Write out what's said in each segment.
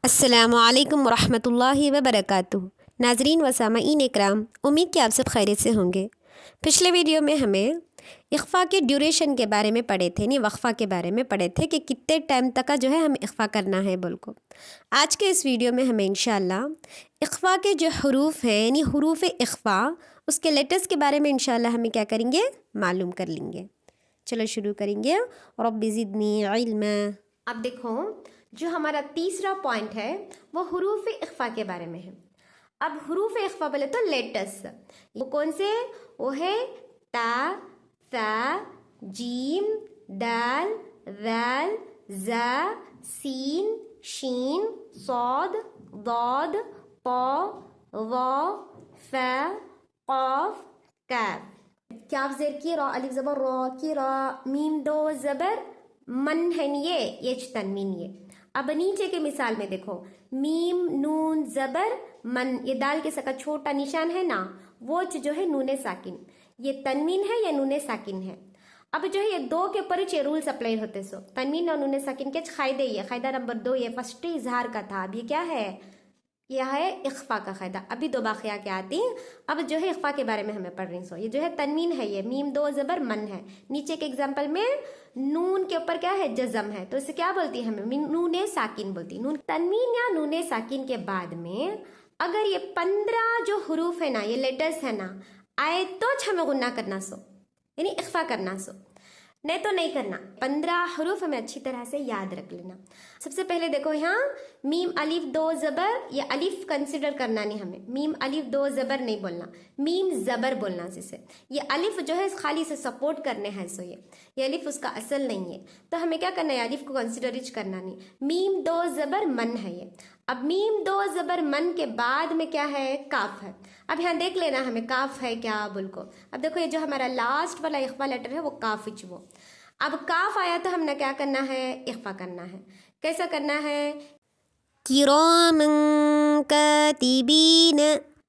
अस्सलामुअलैकुम वरहमतुल्लाहि वबरकातुहू। नाज़रीन व सामईन इकराम, उम्मीद कि आप सब खैरियत से होंगे। पिछले वीडियो में हमें इख्फ़ा के ड्यूरेशन के बारे में पढ़े थे, यानी वक्फ़ा के बारे में पढ़े थे कि कितने टाइम तक का जो है हमें इख्फ़ा करना है बोल को। आज के इस वीडियो में हमें इंशाअल्लाह इख्फ़ा के जो हरूफ हैं यानी हरूफ इख्फ़ा उसके लेटर्स के बारे में इंशाअल्लाह हमें क्या करेंगे, मालूम कर लेंगे। चलो शुरू करेंगे। रब्बि ज़िदनी इल्मा। अब देखो, जो हमारा तीसरा पॉइंट है वो हुरूफ इख्फ़ा के बारे में है। अब हुरूफ इख्फ़ा बोले तो लेटर्स, वो कौन से, वो है ता, सा, जीम, दाल, दाल, जा, सीन, शीन, सौद, दौद, पौ, वा, फा, क़ाफ, काफ। काफ ज़ेर की, रा अलिफ ज़बर रा की, रा मीम दो ज़बर मन है ये तनवीन ये। अब नीचे के मिसाल में देखो, मीम नून ज़बर मन, ये दाल के सका छोटा निशान है ना, वो जो है नूने साकिन, ये तनवीन है या नूने साकिन है। अब जो है ये दो के ऊपर ये रूल्स अप्लाई होते सो, तनवीन और नूने साकिन के कायदे, ये कायदा नंबर 2 ये फर्स्ट इजहार का था। अब ये क्या है, यह है इख्फ़ा का कायदा। अभी दो बाकिया क्या आती, अब जो है इख्फ़ा के बारे में हमें पढ़ रही सो। ये जो है तनवीन है, ये मीम दो ज़बर मन है। नीचे के एग्जाम्पल में नून के ऊपर क्या है, जज़म है, तो इसे क्या बोलती है हमें, नूने साकिन बोलती। नून तनवीन या नूने साकिन के बाद में अगर ये 15 जो हुरूफ है ना, ये लेटर्स है ना, आए तो हमें गुन्ना करना सो, यानी इख्फ़ा करना सो, नहीं तो नहीं करना। 15 हरूफ हमें अच्छी तरह से याद रख लेना। सबसे पहले देखो यहाँ मीम अलिफ दो ज़बर, ये अलिफ कंसिडर करना नहीं हमें, मीम अलिफ दो ज़बर नहीं बोलना, मीम ज़बर बोलना। जिससे ये अलिफ जो है खाली से सपोर्ट करने हैं, सो ये अलिफ उसका असल नहीं है, तो हमें क्या करना है, अलिफ को कंसिडर करना नहीं। मीम दो ज़बर मन है ये। अब मीम दो ज़बर मन के बाद में क्या है, काफ है। अब यहाँ देख लेना हमें काफ है क्या बोल को। अब देखो ये जो हमारा लास्ट वाला इख्फ़ा लेटर है वो काफ इच वो। अब काफ आया तो हमने क्या करना है, इख्फ़ा करना है। कैसा करना है, किरामन कातिबीन।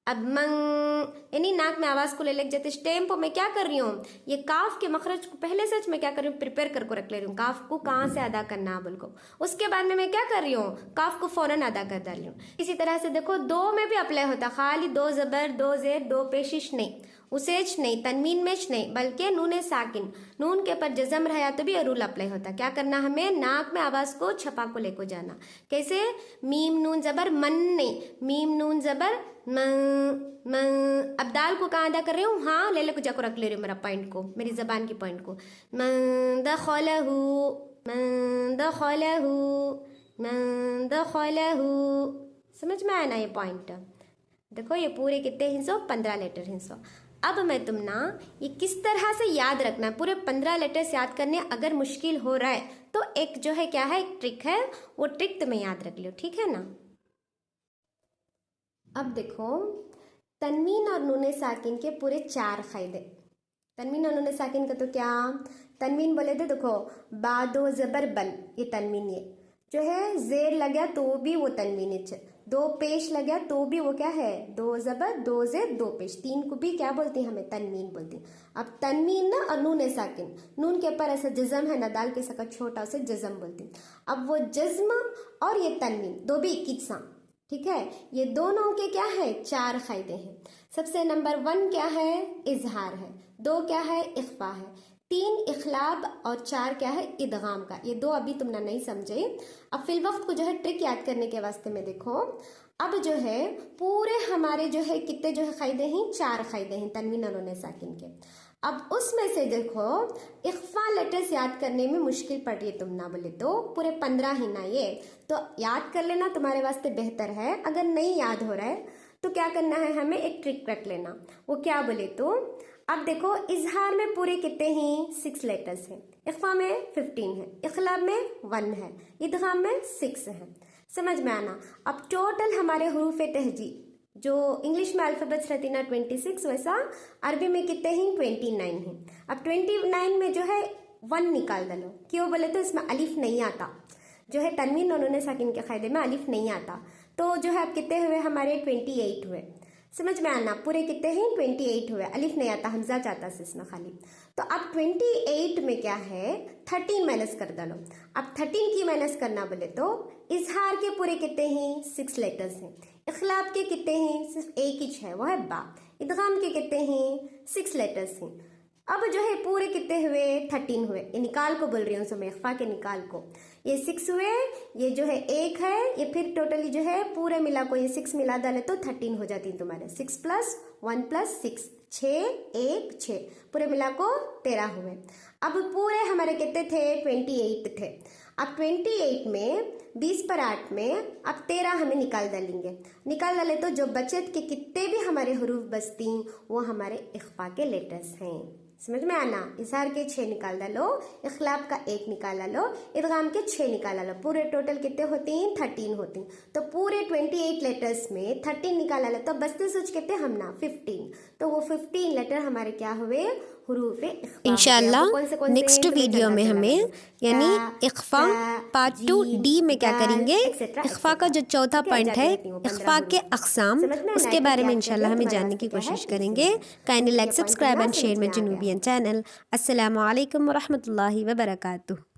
अब मंग यानी नाक में आवाज़ को ले लेके जाते टेम्पो में क्या कर रही हूँ, ये काफ के मखरज को पहले से मैं क्या कर रही हूँ, प्रिपेयर करके रख ले रही हूँ, काफ को कहाँ से अदा करना है बोल को। उसके बाद में मैं क्या कर रही हूँ, काफ को फौरन अदा कर डाल रही हूँ। इसी तरह से देखो दो में भी अप्लाई होता, खाली दो ज़बर दो ज़ेर दो पेशिश नहीं, उसेच नहीं, तनवीन में नहीं, बल्कि नूने साकिन, नून के ऊपर जज़म रहा तो भी ये रूल अप्लाई होता। क्या करना हमें, नाक में आवाज़ को छपा को लेको जाना। कैसे, मीम नून ज़बर मन नहीं, मीम नून ज़बर मन। अब दाल को कहाँ अदा कर रही हूँ, हाँ ले को जाकर रख ले रही हूँ मेरा पॉइंट को, मेरी ज़बान की पॉइंट को। मन दखलहू, मन दखलहू, मन दखलहू। समझ में आया ना ये पॉइंट। देखो ये पूरे कितने हिस्सों, 15 लेटर हिस्सों। अब मैं तुम ना ये किस तरह से याद रखना है, पूरे 15 लेटर्स याद करने अगर मुश्किल हो रहा है तो एक जो है क्या है, एक ट्रिक है, वो ट्रिक तुम्हें याद रख लियो, ठीक है ना। अब देखो तनवीन और नूने साकिन के पूरे 4 कायदे। तनवीन और नूने साकिन का तो क्या, तनवीन बोले थे देखो, बादो ज़बर बल, ये तनवीन, ये जो है ज़ेर लगा तो भी वो तनवीन है, दो पेश लगा तो भी वो क्या है, दो ज़बर दो ज़ेर दो पेश, तीन को भी क्या बोलती हमें, तनवीन बोलती। अब तनवीन ना और नूने साकिन, नून के ऊपर ऐसा जज़म है ना, दाल के सका छोटा, उसे जज़म बोलती। अब वो जज़्म और ये तनवीन दो भी एक सा, ठीक है। ये दोनों के क्या है, 4 कायदे हैं। सबसे नंबर 1 क्या है, इजहार है, 2 क्या है, इख्फ़ा है, 3 इखलाब और 4 क्या है, इदगाम का। ये 2 अभी तुमने नहीं समझे। अब फिल वक्त को जो है ट्रिक याद करने के वास्ते में देखो, अब जो है पूरे हमारे जो है कितने जो है कायदे हैं, 4 कायदे हैं तनवीन और नूने साकिन के। अब उसमें से देखो इख्फ़ा लेटर्स याद करने में मुश्किल पड़ रही है तुम ना बोले तो पूरे 15 ही ना, ये तो याद कर लेना तुम्हारे वास्ते बेहतर है। अगर नहीं याद हो रहा है तो क्या करना है, हमें एक ट्रिक रख लेना। वो क्या बोले तो, अब देखो इजहार में पूरे कितने ही 6 लेटर्स हैं, इख्फ़ा में 15 है, इखलाब में 1 है, इदगाम में 6 है। समझ में आना। अब टोटल हमारे हुरूफ तहजीब जो इंग्लिश में अल्फ़ाबेट्स रहती ना 26, वैसा अरबी में कितने हैं, 29 हैं। अब 29 में जो है 1 निकाल डालो, क्यों बोले तो इसमें अलिफ नहीं आता, जो है तनवीन और नूने साकिन के कायदे में अलिफ नहीं आता, तो जो है अब कितने हुए हमारे, 28 हुए। समझ में आना। पूरे कितने हैं 28 हुए, अलिफ नहीं आता, हमजा चाहता से इसमें खाली। तो अब 28 में क्या है 13 माइनस कर डालो। अब 13 की माइनस करना बोले तो इजहार के पूरे कितने हैं 6 लेटर्स हैं, इखलाब के कितने हैं सिर्फ एक ही है वो है बा, इदगाम के कितने हैं 6 लेटर्स हैं। अब जो है पूरे कितने हुए 13 हुए, ये निकाल को बोल रही हूँ मैं, इख्फा के निकाल को। ये 6 हुए, ये जो है 1 है, ये फिर टोटली जो है पूरे मिला को ये 6 मिला डाले तो 13 हो जाती है तुम्हारे। 6 + 1 + 6 6 1 6 पूरे मिला को 13 हुए। अब पूरे हमारे कितने थे 28 थे। अब 28 में 20 पर 8 में अब 13 हमें निकाल डालेंगे। निकाल डाले तो जो बचत के कितने भी हमारे हरूफ बचती वो हमारे इख्फा के लेटर्स हैं। समझ में आना। इजहार के 6 निकाल डालो, इखलाब का 1 निकाल डालो, इदगाम के 6 निकाल डालो, पूरे टोटल कितने होती हैं 13 होती। तो पूरे 28 लेटर्स में 13 निकाल डालो तो बचते सोच कितने हम ना 15। तो वो 15 लेटर हमारे क्या हुए हुरूफ इख्फा। इंशाल्लाह नेक्स्ट वीडियो में हमें यानी इख्फा पार्ट 2D में क्या करेंगे, इख्फा का जो चौथा पॉइंट है इख्फा के अक़साम, उसके बारे में इंशाल्लाह हमें जानने की कोशिश करेंगे। Kindly like, subscribe and share my जुनूबियन चैनल। अस्सलामु अलैकुम व रहमतुल्लाहि व बरकातुहू।